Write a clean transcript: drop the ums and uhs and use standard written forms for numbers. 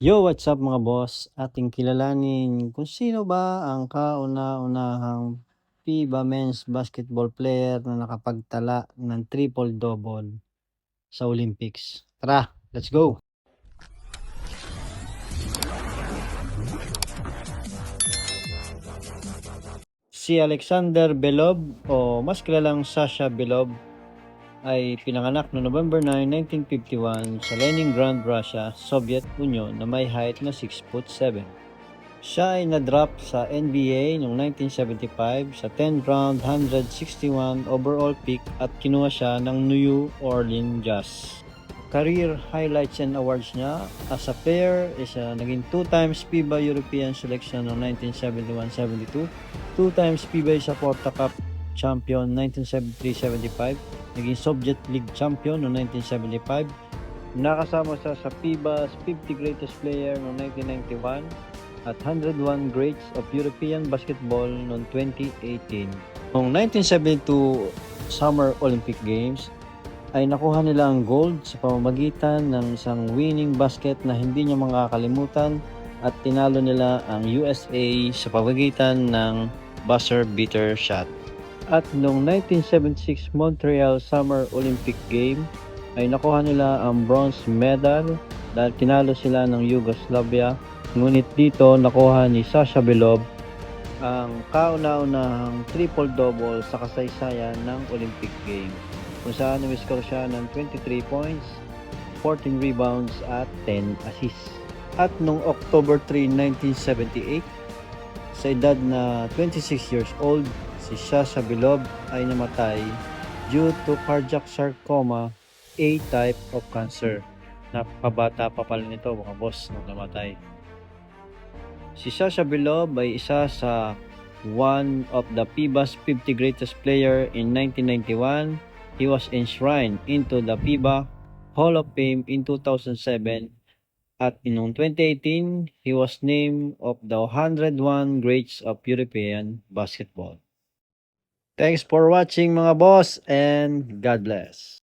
Yo, what's up mga boss? Ating kilalanin kung sino ba ang kauna-unahang FIBA Men's Basketball player na nakapagtala ng triple-double sa Olympics. Tara, let's go! Si Alexander Belov o mas kilalang Sasha Belov ay pinanganak noong November 9, 1951 sa Leningrad, Russia, Soviet Union na may height na 6'7". Siya ay na-drop sa NBA noong 1975 sa 10th round 161 overall pick at kinuha siya ng New Orleans Jazz. Career highlights and awards niya as a player is naging 2 times FIBA European selection noong 1971-72, 2 times FIBA Saporta Cup champion 1973-75, naging Soviet League champion noong 1975, nakasama siya sa FIBA's 50 greatest player noong 1991, at 101 Greats of European Basketball noong 2018. Noong 1972 Summer Olympic Games ay nakuha nila ang gold sa pamamagitan ng isang winning basket na hindi niya makakalimutan at tinalo nila ang USA sa pamamagitan ng buzzer beater shot. At noong 1976 Montreal Summer Olympic Game ay nakuha nila ang bronze medal dahil tinalo sila ng Yugoslavia. Ngunit dito nakuha ni Sasha Belov ang kauna-unahang triple-double sa kasaysayan ng Olympic Games, kung saan umiscore siya ng 23 points, 14 rebounds at 10 assists. At noong October 3, 1978, sa edad na 26 years old, si Sasha Belov ay namatay due to cardiac sarcoma, a type of cancer. Napabata pa pala nito mga boss nung namatay. Si Sasha Belov ay isa sa one of the FIBA's 50 greatest player in 1991. He was enshrined into the FIBA Hall of Fame in 2007 at in 2018, he was named of the 101 Greats of European Basketball. Thanks for watching mga boss and God bless.